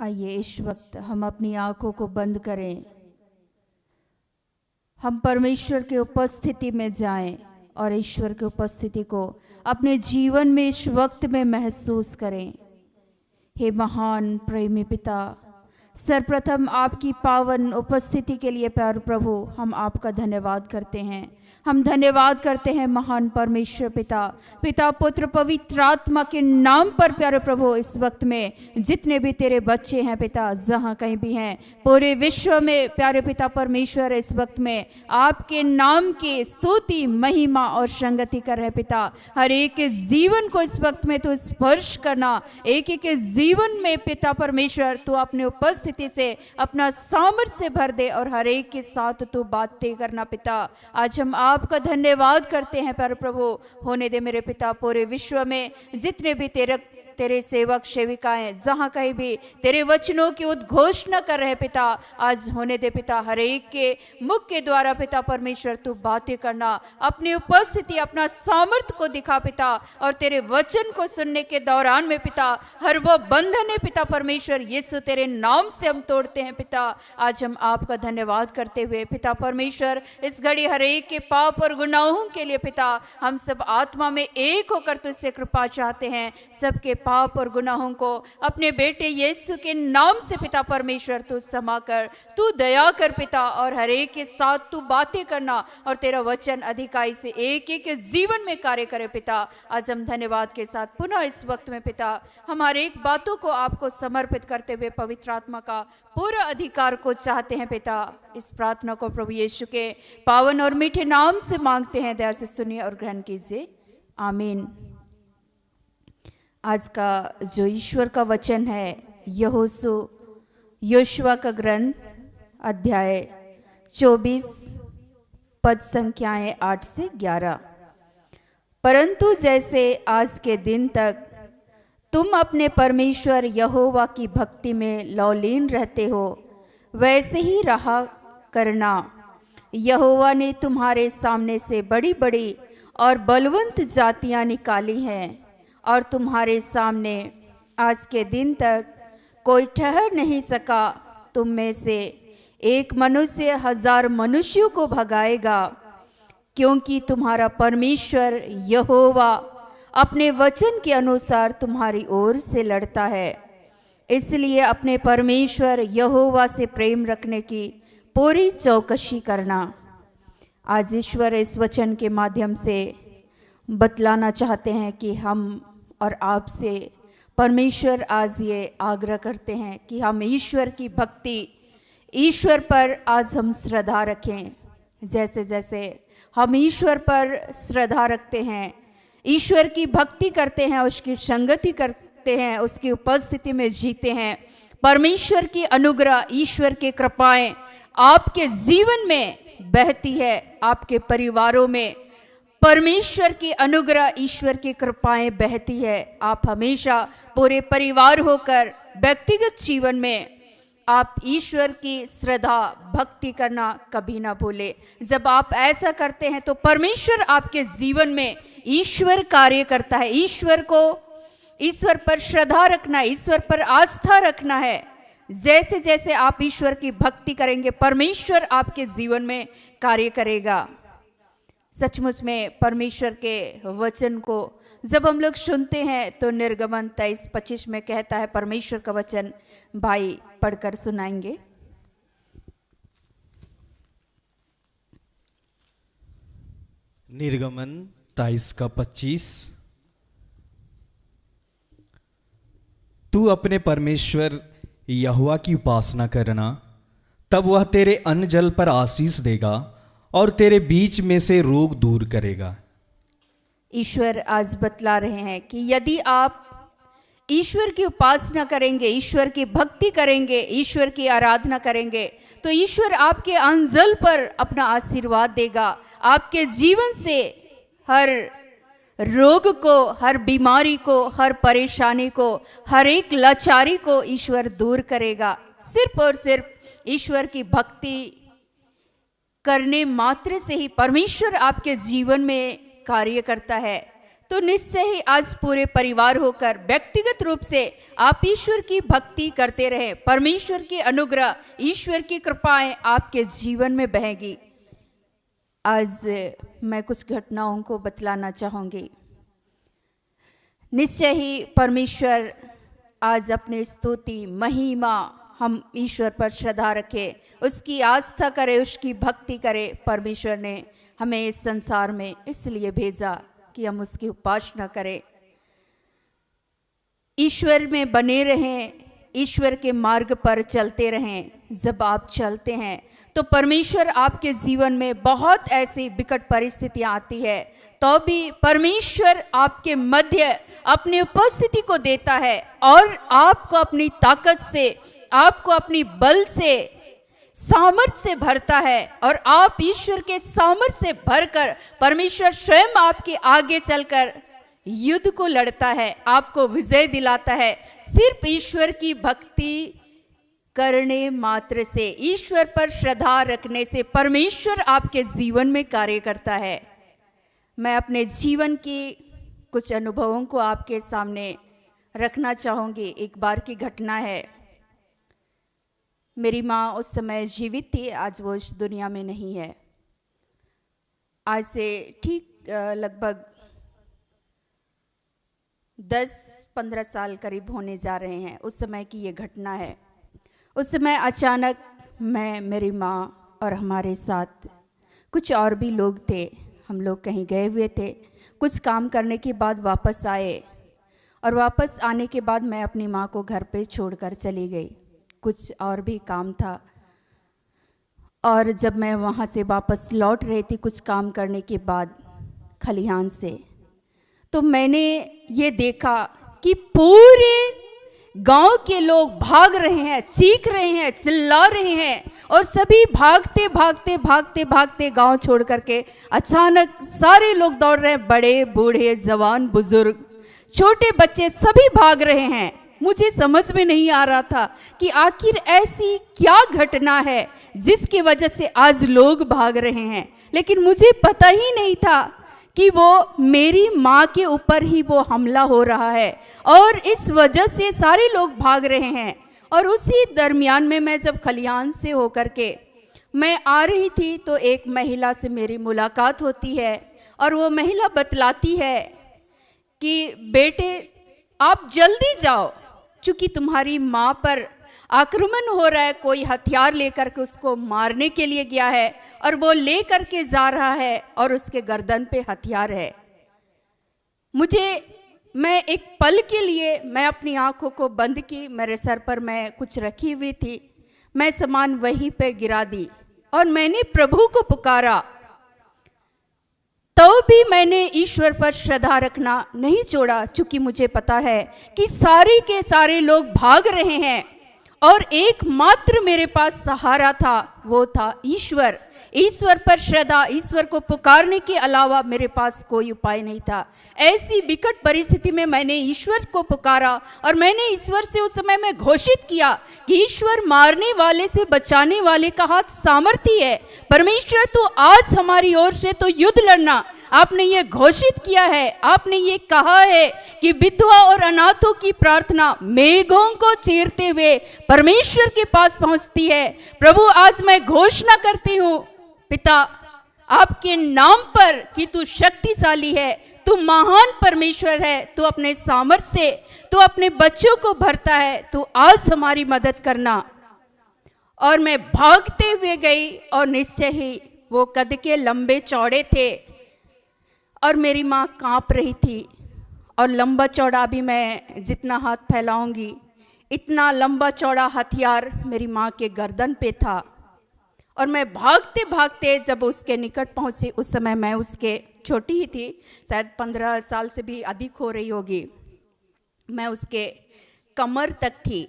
आइए इस वक्त हम अपनी आंखों को बंद करें, हम परमेश्वर की उपस्थिति में जाएं और ईश्वर की उपस्थिति को अपने जीवन में इस वक्त में महसूस करें। हे महान प्रेमी पिता, सर्वप्रथम आपकी पावन उपस्थिति के लिए प्यारे प्रभु हम आपका धन्यवाद करते हैं। हम धन्यवाद करते हैं महान परमेश्वर पिता, पिता पुत्र पवित्र आत्मा के नाम पर प्यारे प्रभु। इस वक्त में जितने भी तेरे बच्चे हैं पिता, जहाँ कहीं भी हैं पूरे विश्व में प्यारे पिता परमेश्वर, इस वक्त में आपके नाम की स्तुति महिमा और संगति कर रहे पिता। हर एक के जीवन को इस वक्त में तो स्पर्श करना, एक एक के जीवन में पिता परमेश्वर तू अपने उपस्थिति से अपना सामर्थ्य से भर दे और हर एक के साथ तू बातें करना पिता। आज हम आपका धन्यवाद करते हैं प्यारे प्रभु। होने दे मेरे पिता पूरे विश्व में जितने भी तेरे सेवक सेविकाएं जहाँ कहीं भी तेरे वचनों की उद्घोषणा कर रहे पिता, आज होने दे पिता हर एक के मुख के द्वारा पिता परमेश्वर तू बातें करना, अपनी उपस्थिति अपना सामर्थ्य को दिखा पिता। और तेरे वचन को सुनने के दौरान में पिता हर वो बंधन है पिता परमेश्वर यीशु तेरे नाम से हम तोड़ते हैं पिता। आज हम आपका धन्यवाद करते हुए पिता परमेश्वर इस घड़ी हर एक के पाप और गुनाहों के लिए पिता हम सब आत्मा में एक होकर तुझसे कृपा चाहते हैं। सबके पाप और गुनाहों को अपने बेटे यीशु के नाम से पिता परमेश्वर तू क्षमा कर, तू दया कर पिता, और हर एक के साथ तू बातें करना और तेरा वचन अधिकाई से एक एक के जीवन में कार्य करे पिता। आज हम धन्यवाद के साथ पुनः इस वक्त में पिता हमारे एक बातों को आपको समर्पित करते हुए पवित्र आत्मा का पूरा अधिकार को चाहते हैं पिता। इस प्रार्थना को प्रभु यीशु के पावन और मीठे नाम से मांगते हैं, दया से सुनिए और ग्रहण कीजिए, आमीन। आज का जो ईश्वर का वचन है योशुआ का ग्रंथ अध्याय 24 पद संख्याएं 8 से 11। परंतु जैसे आज के दिन तक तुम अपने परमेश्वर यहोवा की भक्ति में लौलीन रहते हो, वैसे ही रहा करना। यहोवा ने तुम्हारे सामने से बड़ी बड़ी और बलवंत जातियां निकाली हैं और तुम्हारे सामने आज के दिन तक कोई ठहर नहीं सका। तुम में से एक मनुष्य 1000 मनुष्यों को भगाएगा, क्योंकि तुम्हारा परमेश्वर यहोवा अपने वचन के अनुसार तुम्हारी ओर से लड़ता है। इसलिए अपने परमेश्वर यहोवा से प्रेम रखने की पूरी चौकसी करना। आज ईश्वर इस वचन के माध्यम से बतलाना चाहते हैं कि हम और आपसे परमेश्वर आज ये आग्रह करते हैं कि हम ईश्वर की भक्ति, ईश्वर पर आज हम श्रद्धा रखें। जैसे जैसे हम ईश्वर पर श्रद्धा रखते हैं, ईश्वर की भक्ति करते हैं, उसकी संगति करते हैं, उसकी उपस्थिति में जीते हैं, परमेश्वर की अनुग्रह, ईश्वर की कृपाएं आपके जीवन में बहती है। आपके परिवारों में परमेश्वर की अनुग्रह, ईश्वर की कृपाएं बहती है। आप हमेशा पूरे परिवार होकर व्यक्तिगत जीवन में आप ईश्वर की श्रद्धा भक्ति करना कभी ना भूले। जब आप ऐसा करते हैं तो परमेश्वर आपके जीवन में ईश्वर कार्य करता है। ईश्वर पर श्रद्धा रखना, ईश्वर पर आस्था रखना है। जैसे जैसे आप ईश्वर की भक्ति करेंगे परमेश्वर आपके जीवन में कार्य करेगा। सचमुच में परमेश्वर के वचन को जब हम लोग सुनते हैं तो निर्गमन 23-25 में कहता है, परमेश्वर का वचन भाई पढ़कर सुनाएंगे। निर्गमन 23:25। तू अपने परमेश्वर यहोवा की उपासना करना, तब वह तेरे अन्न जल पर आशीष देगा और तेरे बीच में से रोग दूर करेगा। ईश्वर आज बतला रहे हैं कि यदि आप ईश्वर की उपासना करेंगे, ईश्वर की भक्ति करेंगे, ईश्वर की आराधना करेंगे तो ईश्वर आपके अन्न जल पर अपना आशीर्वाद देगा। आपके जीवन से हर रोग को, हर बीमारी को, हर परेशानी को, हर एक लाचारी को ईश्वर दूर करेगा। सिर्फ और सिर्फ ईश्वर की भक्ति करने मात्र से ही परमेश्वर आपके जीवन में कार्य करता है। तो निश्चय ही आज पूरे परिवार होकर व्यक्तिगत रूप से आप ईश्वर की भक्ति करते रहे। परमेश्वर की अनुग्रह, ईश्वर की कृपाएं आपके जीवन में बहेगी। आज मैं कुछ घटनाओं को बतलाना चाहूँगी। निश्चय ही परमेश्वर आज अपने स्तुति महिमा हम ईश्वर पर श्रद्धा रखें, उसकी आस्था करें, उसकी भक्ति करें। परमेश्वर ने हमें इस संसार में इसलिए भेजा कि हम उसकी उपासना करें, ईश्वर में बने रहें, ईश्वर के मार्ग पर चलते रहें। जब आप चलते हैं तो परमेश्वर आपके जीवन में बहुत ऐसी विकट परिस्थितियां आती है, तो भी परमेश्वर आपके मध्य अपनी उपस्थिति को देता है और आपको अपनी ताकत से, आपको अपनी बल से, सामर्थ से भरता है। और आप ईश्वर के सामर्थ से भरकर परमेश्वर स्वयं आपके आगे चलकर युद्ध को लड़ता है, आपको विजय दिलाता है। सिर्फ ईश्वर की भक्ति करने मात्र से, ईश्वर पर श्रद्धा रखने से परमेश्वर आपके जीवन में कार्य करता है। मैं अपने जीवन की कुछ अनुभवों को आपके सामने रखना चाहूँगी। एक बार की घटना है। मेरी माँ उस समय जीवित थी, आज वो इस दुनिया में नहीं है। आज से ठीक लगभग 10-15 साल करीब होने जा रहे हैं, उस समय की ये घटना है। उस समय अचानक मैं, मेरी माँ और हमारे साथ कुछ और भी लोग थे, हम लोग कहीं गए हुए थे। कुछ काम करने के बाद वापस आए और वापस आने के बाद मैं अपनी माँ को घर पे छोड़कर चली गई। कुछ और भी काम था और जब मैं वहाँ से वापस लौट रही थी कुछ काम करने के बाद खलिहान से, तो मैंने ये देखा कि पूरे गांव के लोग भाग रहे हैं, चीख रहे हैं, चिल्ला रहे हैं और सभी भागते भागते भागते भागते गांव छोड़ करके अचानक सारे लोग दौड़ रहे हैं। बड़े बूढ़े जवान बुजुर्ग छोटे बच्चे सभी भाग रहे हैं। मुझे समझ में नहीं आ रहा था कि आखिर ऐसी क्या घटना है जिसकी वजह से आज लोग भाग रहे हैं। लेकिन मुझे पता ही नहीं था कि वो मेरी माँ के ऊपर ही वो हमला हो रहा है और इस वजह से सारे लोग भाग रहे हैं। और उसी दरमियान में मैं जब खलिहान से होकर के मैं आ रही थी तो एक महिला से मेरी मुलाकात होती है और वो महिला बतलाती है कि बेटे आप जल्दी जाओ, चूँकि तुम्हारी माँ पर आक्रमण हो रहा है, कोई हथियार लेकर के उसको मारने के लिए गया है और वो लेकर के जा रहा है और उसके गर्दन पे हथियार है। मैं एक पल के लिए मैं अपनी आंखों को बंद की, मेरे सर पर मैं कुछ रखी हुई थी, मैं सामान वहीं पे गिरा दी और मैंने प्रभु को पुकारा। तो भी मैंने ईश्वर पर श्रद्धा रखना नहीं छोड़ा, क्योंकि मुझे पता है कि सारे के सारे लोग भाग रहे हैं और एकमात्र मेरे पास सहारा था, वो था ईश्वर। ईश्वर पर श्रद्धा, ईश्वर को पुकारने के अलावा मेरे पास कोई उपाय नहीं था। ऐसी विकट परिस्थिति में मैंने ईश्वर को पुकारा और मैंने ईश्वर से उस समय में घोषित किया कि ईश्वर मारने वाले से बचाने वाले का हाथ सामर्थी है। परमेश्वर तो आज हमारी ओर से तो युद्ध लड़ना। आपने ये घोषित किया है, आपने ये कहा है कि विधवा और अनाथों की प्रार्थना मेघों को चीरते हुए परमेश्वर के पास पहुंचती है। प्रभु आज मैं घोषणा करती हूँ पिता आपके नाम पर कि तू शक्तिशाली है, तू महान परमेश्वर है, तू अपने सामर्थ्य से तू अपने बच्चों को भरता है, तू आज हमारी मदद करना। और मैं भागते हुए गई और निश्चय ही वो कद के लंबे चौड़े थे और मेरी माँ कांप रही थी। और लंबा चौड़ा भी मैं जितना हाथ फैलाऊंगी इतना लंबा चौड़ा हथियार मेरी माँ के गर्दन पे था। और मैं भागते भागते जब उसके निकट पहुंची, उस समय मैं उसके छोटी ही थी, शायद 15 साल से भी अधिक हो रही होगी, मैं उसके कमर तक थी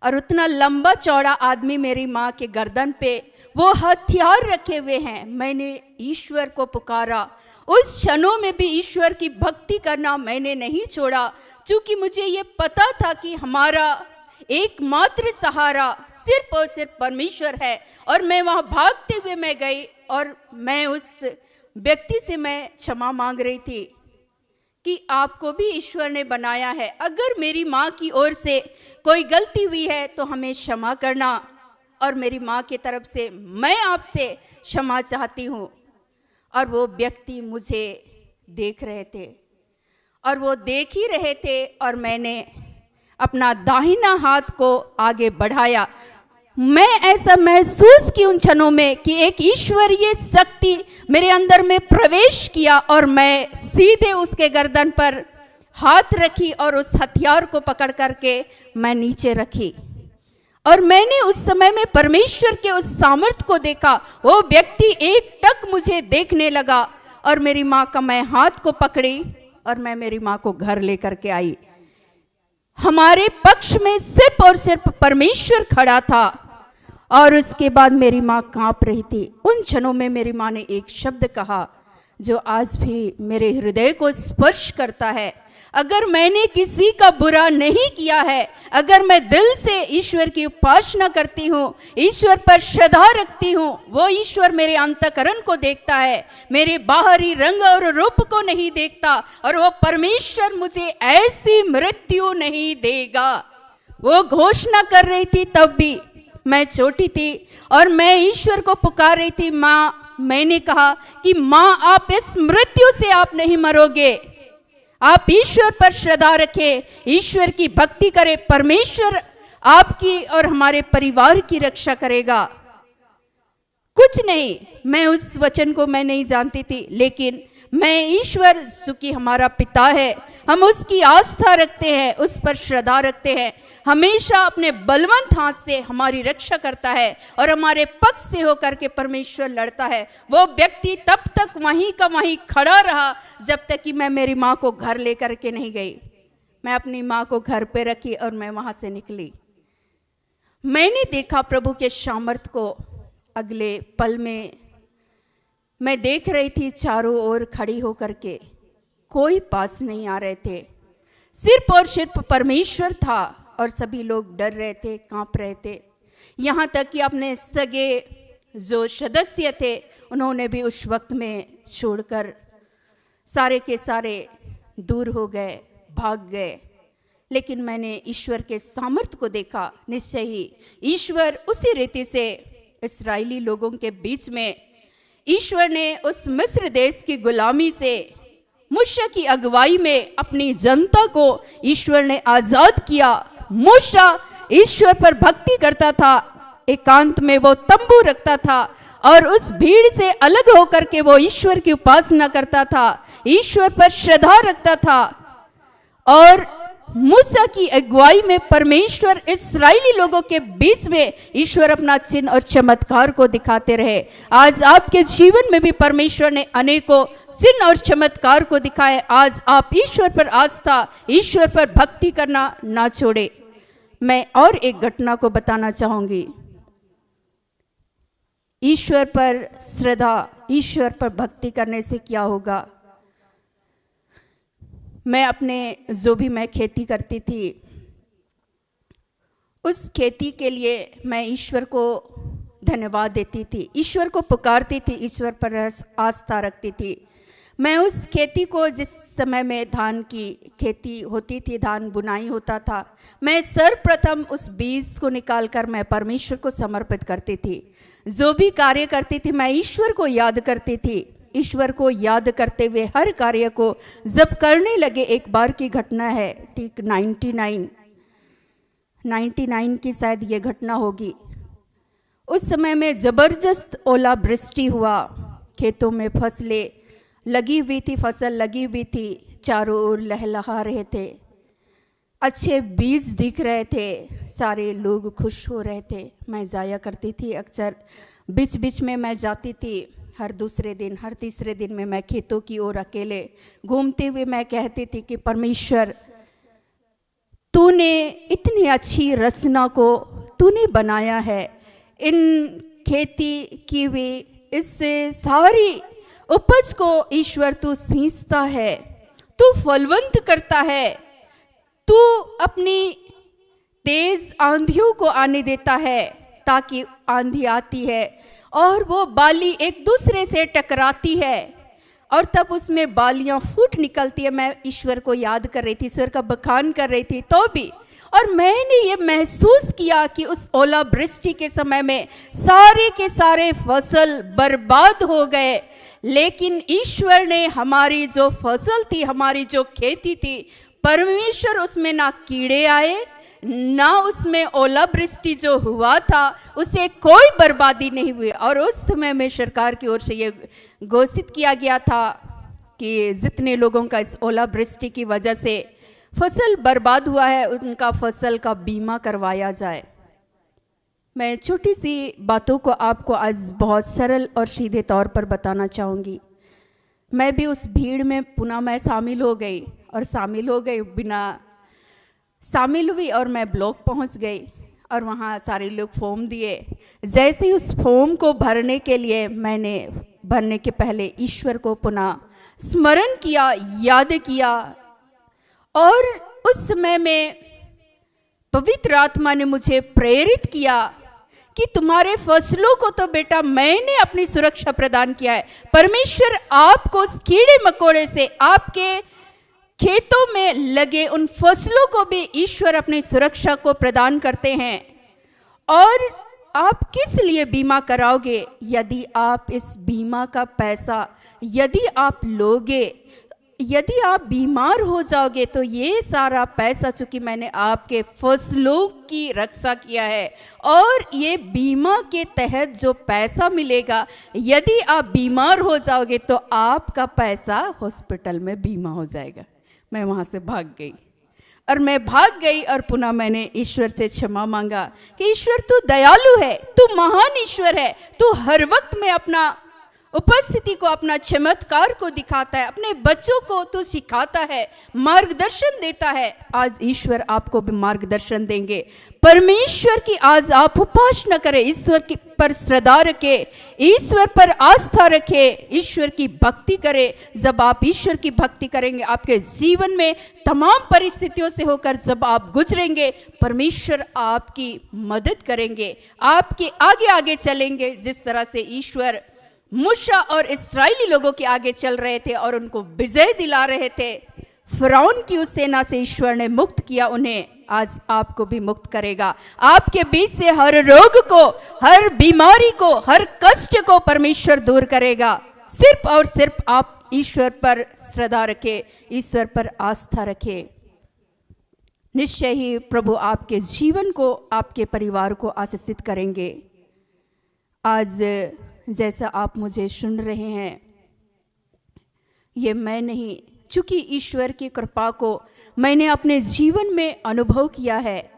और उतना लंबा चौड़ा आदमी मेरी माँ के गर्दन पे वो हथियार रखे हुए हैं। मैंने ईश्वर को पुकारा, उस क्षणों में भी ईश्वर की भक्ति करना मैंने नहीं छोड़ा, क्योंकि मुझे ये पता था कि हमारा एकमात्र सहारा सिर्फ और सिर्फ परमेश्वर है। और मैं वहाँ भागते हुए मैं गई और मैं उस व्यक्ति से मैं क्षमा मांग रही थी कि आपको भी ईश्वर ने बनाया है। अगर मेरी माँ की ओर से कोई गलती हुई है तो हमें क्षमा करना, और मेरी माँ की तरफ से मैं आपसे क्षमा चाहती हूँ। और वो व्यक्ति मुझे देख रहे थे, और वो देख ही रहे थे, और मैंने अपना दाहिना हाथ को आगे बढ़ाया। मैं ऐसा महसूस की उन क्षणों में कि एक ईश्वरीय शक्ति मेरे अंदर में प्रवेश किया, और मैं सीधे उसके गर्दन पर हाथ रखी और उस हथियार को पकड़ करके मैं नीचे रखी। और मैंने उस समय में परमेश्वर के उस सामर्थ्य को देखा। वो व्यक्ति एकटक मुझे देखने लगा, और मेरी माँ का मैं हाथ को पकड़ी और मैं मेरी माँ को घर लेकर के आई। हमारे पक्ष में सिर्फ और सिर्फ परमेश्वर खड़ा था, और उसके बाद मेरी माँ कांप रही थी। उन क्षणों में मेरी माँ ने एक शब्द कहा जो आज भी मेरे हृदय को स्पर्श करता है। अगर मैंने किसी का बुरा नहीं किया है, अगर मैं दिल से ईश्वर की उपासना करती हूँ, ईश्वर पर श्रद्धा रखती हूँ, वो ईश्वर मेरे अंतःकरण को देखता है, मेरे बाहरी रंग और रूप को नहीं देखता, और वो परमेश्वर मुझे ऐसी मृत्यु नहीं देगा। वो घोषणा कर रही थी। तब भी मैं छोटी थी और मैं ईश्वर को पुकार रही थी, माँ। मैंने कहा कि माँ, आप इस मृत्यु से आप नहीं मरोगे, आप ईश्वर पर श्रद्धा रखें, ईश्वर की भक्ति करें, परमेश्वर आपकी और हमारे परिवार की रक्षा करेगा। कुछ नहीं, मैं उस वचन को मैं नहीं जानती थी, लेकिन मैं ईश्वर चूंकि हमारा पिता है, हम उसकी आस्था रखते हैं, उस पर श्रद्धा रखते हैं, हमेशा अपने बलवंत हाथ से हमारी रक्षा करता है और हमारे पक्ष से होकर के परमेश्वर लड़ता है। वो व्यक्ति तब तक वहीं का वहीं खड़ा रहा जब तक कि मैं मेरी माँ को घर लेकर के नहीं गई। मैं अपनी माँ को घर पे रखी और मैं वहां से निकली। मैंने देखा प्रभु के सामर्थ्य को। अगले पल में मैं देख रही थी चारों ओर खड़ी होकर के, कोई पास नहीं आ रहे थे, सिर्फ और सिर्फ परमेश्वर था, और सभी लोग डर रहे थे, कांप रहे थे। यहाँ तक कि अपने सगे जो सदस्य थे उन्होंने भी उस वक्त में छोड़कर सारे के सारे दूर हो गए, भाग गए। लेकिन मैंने ईश्वर के सामर्थ्य को देखा। निश्चय ही ईश्वर उसी रीति से इस्राएली लोगों के बीच में ईश्वर ने उस मिस्र देश की गुलामी से मूसा की अगुवाई में अपनी जनता को ईश्वर ने आजाद किया। मूसा ईश्वर पर भक्ति करता था, एकांत में वो तंबू रखता था और उस भीड़ से अलग होकर के वो ईश्वर की उपासना करता था, ईश्वर पर श्रद्धा रखता था। और मूसा की अगुवाई में परमेश्वर इस्राएली लोगों के बीच में ईश्वर अपना चिन्ह और चमत्कार को दिखाते रहे। आज आपके जीवन में भी परमेश्वर ने अनेकों चिन्ह और चमत्कार को दिखाए। आज आप ईश्वर पर आस्था, ईश्वर पर भक्ति करना ना छोड़े। मैं और एक घटना को बताना चाहूंगी। ईश्वर पर श्रद्धा, ईश्वर पर भक्ति करने से क्या होगा। मैं अपने जो भी मैं खेती करती थी, उस खेती के लिए मैं ईश्वर को धन्यवाद देती थी, ईश्वर को पुकारती थी, ईश्वर पर आस्था रखती थी। मैं उस खेती को, जिस समय में धान की खेती होती थी, धान बुनाई होता था, मैं सर्वप्रथम उस बीज को निकालकर मैं परमेश्वर को समर्पित करती थी। जो भी कार्य करती थी मैं ईश्वर को याद करती थी। ईश्वर को याद करते हुए हर कार्य को जब करने लगे, एक बार की घटना है, ठीक 99 की शायद ये घटना होगी। उस समय में ज़बरदस्त ओलावृष्टि हुआ, खेतों में फसलें लगी हुई थी, फसल लगी हुई थी, चारों ओर लहलहा रहे थे, अच्छे बीज दिख रहे थे, सारे लोग खुश हो रहे थे। मैं जाया करती थी, अक्सर बीच बीच में मैं जाती थी। हर दूसरे दिन, हर तीसरे दिन में मैं खेतों की ओर अकेले घूमते हुए मैं कहती थी कि परमेश्वर, तूने इतनी अच्छी रचना को तूने बनाया है, इन खेती की हुई इससे सारी उपज को ईश्वर तू सींचता है, तू फलवंत करता है, तू अपनी तेज आंधियों को आने देता है, ताकि आंधी आती है और वो बाली एक दूसरे से टकराती है और तब उसमें बालियां फूट निकलती है। मैं ईश्वर को याद कर रही थी, ईश्वर का बखान कर रही थी तो भी, और मैंने ये महसूस किया कि उस ओलावृष्टि के समय में सारे के सारे फसल बर्बाद हो गए, लेकिन ईश्वर ने हमारी जो फसल थी, हमारी जो खेती थी, परमेश्वर उसमें ना कीड़े आए, ना उसमें ओलावृष्टि जो हुआ था उसे कोई बर्बादी नहीं हुई। और उस समय में सरकार की ओर से ये घोषित किया गया था कि जितने लोगों का इस ओलावृष्टि की वजह से फसल बर्बाद हुआ है, उनका फसल का बीमा करवाया जाए। मैं छोटी सी बातों को आपको आज बहुत सरल और सीधे तौर पर बताना चाहूँगी। मैं भी उस भीड़ में पुनः मैं शामिल हो गई, और शामिल हुई और मैं ब्लॉक पहुंच गई, और वहाँ सारे लोग फॉर्म दिए। जैसे ही उस फॉर्म को भरने के लिए मैंने भरने के पहले ईश्वर को पुनः स्मरण किया, याद किया, और उस समय में पवित्र आत्मा ने मुझे प्रेरित किया कि तुम्हारे फसलों को तो बेटा मैंने अपनी सुरक्षा प्रदान किया है। परमेश्वर आपको उस कीड़े मकोड़े से, आपके खेतों में लगे उन फसलों को भी ईश्वर अपनी सुरक्षा को प्रदान करते हैं। और आप किस लिए बीमा कराओगे? यदि आप इस बीमा का पैसा यदि आप लोगे, यदि आप बीमार हो जाओगे, तो ये सारा पैसा चूंकि मैंने आपके फसलों की रक्षा किया है, और ये बीमा के तहत जो पैसा मिलेगा, यदि आप बीमार हो जाओगे तो आपका पैसा हॉस्पिटल में बीमा हो जाएगा। मैं वहाँ से भाग गई, और मैं भाग गई और पुनः मैंने ईश्वर से क्षमा मांगा कि ईश्वर तू दयालु है, तू महान ईश्वर है, तू हर वक्त में अपना उपस्थिति को, अपना चमत्कार को दिखाता है, अपने बच्चों को तू सिखाता है, मार्गदर्शन देता है। आज ईश्वर आपको भी मार्गदर्शन देंगे। परमेश्वर की आज आप उपासना करें, ईश्वर की पर श्रद्धा रखे, ईश्वर पर आस्था रखे, ईश्वर की भक्ति करें। जब आप ईश्वर की भक्ति करेंगे, आपके जीवन में तमाम परिस्थितियों से होकर जब आप गुजरेंगे, परमेश्वर आपकी मदद करेंगे, आपके आगे आगे चलेंगे। जिस तरह से ईश्वर मूसा और इस्राएली लोगों के आगे चल रहे थे और उनको विजय दिला रहे थे, फिरौन की उस सेना से ईश्वर ने मुक्त किया उन्हें, आज आपको भी मुक्त करेगा। आपके बीच से हर रोग को, हर बीमारी को, हर कष्ट को परमेश्वर दूर करेगा। सिर्फ और सिर्फ आप ईश्वर पर श्रद्धा रखें, ईश्वर पर आस्था रखें। निश्चय ही प्रभु आपके जीवन को, आपके परिवार को आशीषित करेंगे। आज जैसा आप मुझे सुन रहे हैं, ये मैं नहीं, चूंकि ईश्वर की कृपा को मैंने अपने जीवन में अनुभव किया है,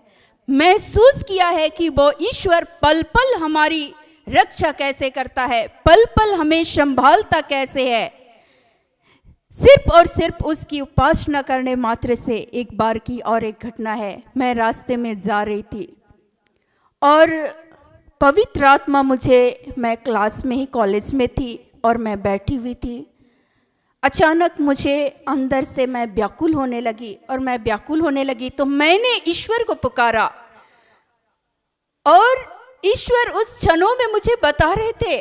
महसूस किया है कि वो ईश्वर पल पल हमारी रक्षा कैसे करता है, पल पल हमें संभालता कैसे है। सिर्फ और सिर्फ उसकी उपासना करने मात्र से। एक बार की और एक घटना है, मैं रास्ते में जा रही थी और पवित्र आत्मा मुझे, मैं क्लास में ही, कॉलेज में थी और मैं बैठी हुई थी। अचानक मुझे अंदर से मैं व्याकुल होने लगी, और मैं व्याकुल होने लगी तो मैंने ईश्वर को पुकारा, और ईश्वर उस क्षणों में मुझे बता रहे थे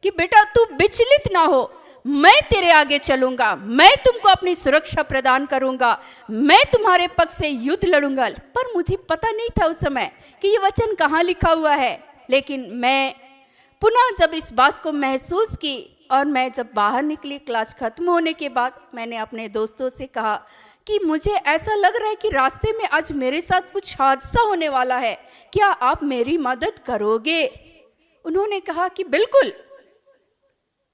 कि बेटा तू विचलित ना हो, मैं तेरे आगे चलूंगा, मैं तुमको अपनी सुरक्षा प्रदान करूंगा, मैं तुम्हारे पक्ष से युद्ध लड़ूंगा। पर मुझे पता नहीं था उस समय कि ये वचन कहाँ लिखा हुआ है, लेकिन मैं पुनः जब इस बात को महसूस की और मैं जब बाहर निकली क्लास खत्म होने के बाद, मैंने अपने दोस्तों से कहा कि मुझे ऐसा लग रहा है कि रास्ते में आज मेरे साथ कुछ हादसा होने वाला है, क्या आप मेरी मदद करोगे? उन्होंने कहा कि बिल्कुल,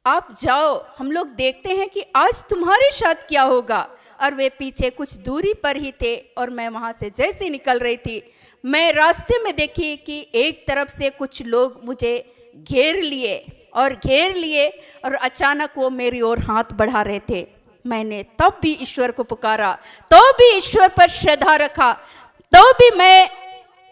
आप जाओ, हम लोग देखते हैं कि आज तुम्हारे साथ क्या होगा। और वे पीछे कुछ दूरी पर ही थे, और मैं वहाँ से जैसे निकल रही थी, मैं रास्ते में देखी कि एक तरफ से कुछ लोग मुझे घेर लिए और अचानक वो मेरी ओर हाथ बढ़ा रहे थे। मैंने तब भी ईश्वर को पुकारा, तो भी ईश्वर पर श्रद्धा रखा, तो भी मैं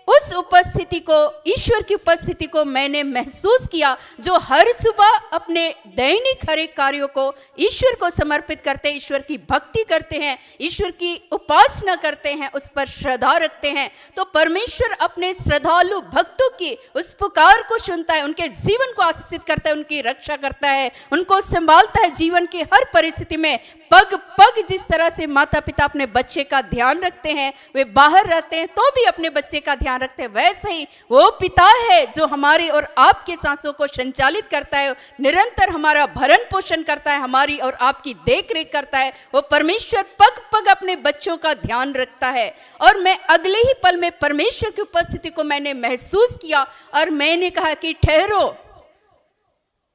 उस उपस्थिति को, ईश्वर की उपस्थिति को मैंने महसूस किया, जो हर सुबह अपने दैनिक हर एक कार्यों को ईश्वर को समर्पित करते हैं, ईश्वर की भक्ति करते हैं, ईश्वर की उपासना करते हैं, उस पर श्रद्धा रखते हैं, तो परमेश्वर अपने श्रद्धालु भक्तों की उस पुकार को सुनता है, उनके जीवन को आशीषित करता है, उनकी रक्षा करता है, उनको संभालता है जीवन की हर परिस्थिति में। पग पग जिस तरह से माता पिता अपने बच्चे का ध्यान रखते हैं, वे बाहर रहते हैं तो भी अपने बच्चे का ध्यान रखते हैं, वैसे ही वो पिता है जो हमारी और आपके सांसों को संचालित करता है, निरंतर हमारा भरण पोषण करता है, हमारी और आपकी देख रेख करता है। वो परमेश्वर पग पग अपने बच्चों का ध्यान रखता है। और मैं अगले ही पल में परमेश्वर की उपस्थिति को मैंने महसूस किया और मैंने कहा कि ठहरो।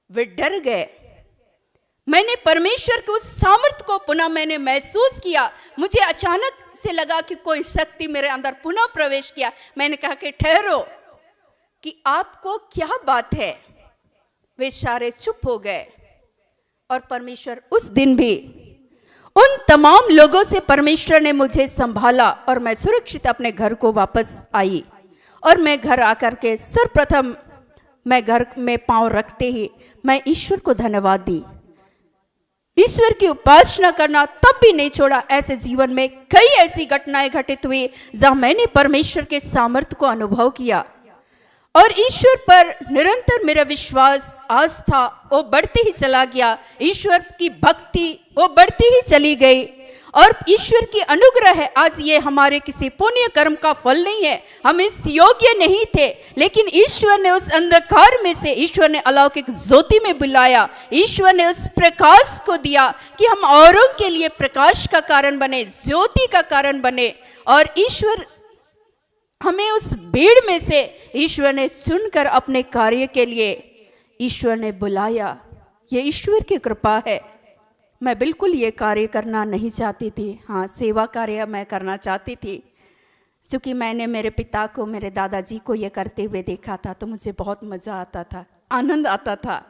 वे डर गए। मैंने परमेश्वर के उस सामर्थ्य को पुनः मैंने महसूस किया। मुझे अचानक से लगा कि कोई शक्ति मेरे अंदर पुनः प्रवेश किया। मैंने कहा कि ठहरो, कि आपको क्या बात है। वे सारे चुप हो गए। और परमेश्वर उस दिन भी उन तमाम लोगों से परमेश्वर ने मुझे संभाला और मैं सुरक्षित अपने घर को वापस आई। और मैं घर आकर के सर्वप्रथम मैं घर में पांव रखते ही मैं ईश्वर को धन्यवाद दी। ईश्वर की उपासना करना तब भी नहीं छोड़ा। ऐसे जीवन में कई ऐसी घटनाएं घटित हुई जहां मैंने परमेश्वर के सामर्थ्य को अनुभव किया और ईश्वर पर निरंतर मेरा विश्वास, आस्था वो बढ़ती ही चला गया। ईश्वर की भक्ति वो बढ़ती ही चली गई और ईश्वर की अनुग्रह है। आज ये हमारे किसी पुण्य कर्म का फल नहीं है, हम इस योग्य नहीं थे, लेकिन ईश्वर ने उस अंधकार में से, ईश्वर ने अलौकिक ज्योति में बुलाया, ईश्वर ने उस प्रकाश को दिया कि हम औरों के लिए प्रकाश का कारण बने, ज्योति का कारण बने। और ईश्वर हमें उस भीड़ में से ईश्वर ने चुनकर अपने कार्य के लिए ईश्वर ने बुलाया। ये ईश्वर की कृपा है। मैं बिल्कुल ये कार्य करना नहीं चाहती थी। हाँ, सेवा कार्य मैं करना चाहती थी, क्योंकि मैंने मेरे पिता को, मेरे दादाजी को ये करते हुए देखा था, तो मुझे बहुत मज़ा आता था, आनंद आता था।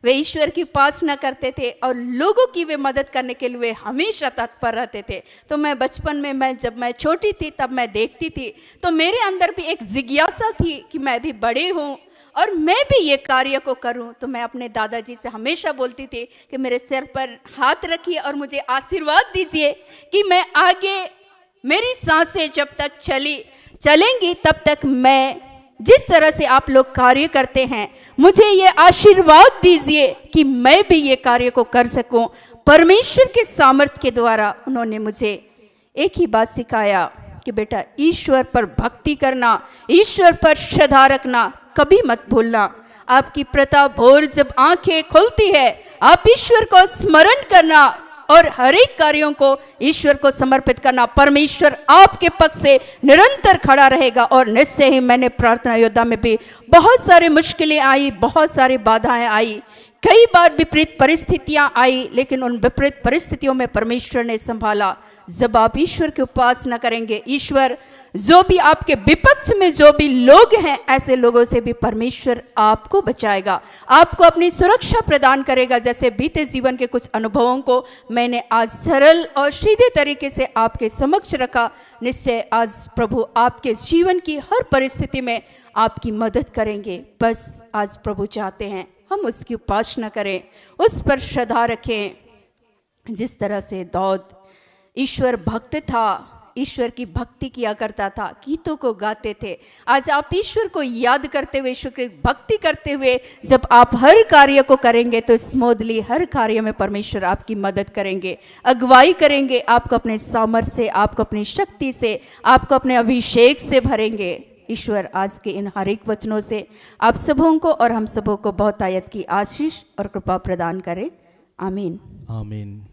वे ईश्वर की उपासना करते थे और लोगों की वे मदद करने के लिए वे हमेशा तत्पर रहते थे। तो मैं बचपन में जब मैं छोटी थी तब मैं देखती थी, तो मेरे अंदर भी एक जिज्ञासा थी कि मैं भी बड़ी हूँ और मैं भी ये कार्य को करूं। तो मैं अपने दादाजी से हमेशा बोलती थी कि मेरे सिर पर हाथ रखिए और मुझे आशीर्वाद दीजिए कि मैं आगे, मेरी सांसें जब तक चलेंगी तब तक मैं जिस तरह से आप लोग कार्य करते हैं, मुझे ये आशीर्वाद दीजिए कि मैं भी ये कार्य को कर सकूं। परमेश्वर के सामर्थ्य के द्वारा उन्होंने मुझे एक ही बात सिखाया कि बेटा, ईश्वर पर भक्ति करना, ईश्वर पर श्रद्धा रखना कभी मत भूलना। आपकी प्रथा भोर जब आंखें खुलती है, आप ईश्वर को स्मरण करना और हर एक कार्यों को ईश्वर को समर्पित करना। परमेश्वर आपके पक्ष से निरंतर खड़ा रहेगा। और निश्चय ही मैंने प्रार्थना योद्धा में भी बहुत सारी मुश्किलें आई, बहुत सारी बाधाएं आई, कई बार विपरीत परिस्थितियां आई, लेकिन उन विपरीत परिस्थितियों में परमेश्वर ने संभाला। जब आप ईश्वर की उपासना करेंगे, ईश्वर जो भी आपके विपक्ष में जो भी लोग हैं, ऐसे लोगों से भी परमेश्वर आपको बचाएगा, आपको अपनी सुरक्षा प्रदान करेगा। जैसे बीते जीवन के कुछ अनुभवों को मैंने आज सरल और सीधे तरीके से आपके समक्ष रखा। निश्चय आज प्रभु आपके जीवन की हर परिस्थिति में आपकी मदद करेंगे। बस आज प्रभु चाहते हैं हम उसकी उपासना करें, उस पर श्रद्धा रखें। जिस तरह से दाऊद ईश्वर भक्त था, ईश्वर की भक्ति किया करता था, गीतों को गाते थे, आज आप ईश्वर को याद करते हुए, ईश्वर की भक्ति करते हुए जब आप हर कार्य को करेंगे तो स्मूथली हर कार्य में परमेश्वर आपकी मदद करेंगे, अगुवाई करेंगे, आपको अपने सामर्थ्य से, आपको अपनी शक्ति से, आपको अपने अभिषेक से भरेंगे। ईश्वर आज के इन हर एक वचनों से आप सबों को और हम सबों को बहुत आयत की आशीष और कृपा प्रदान करे। आमीन। आमीन।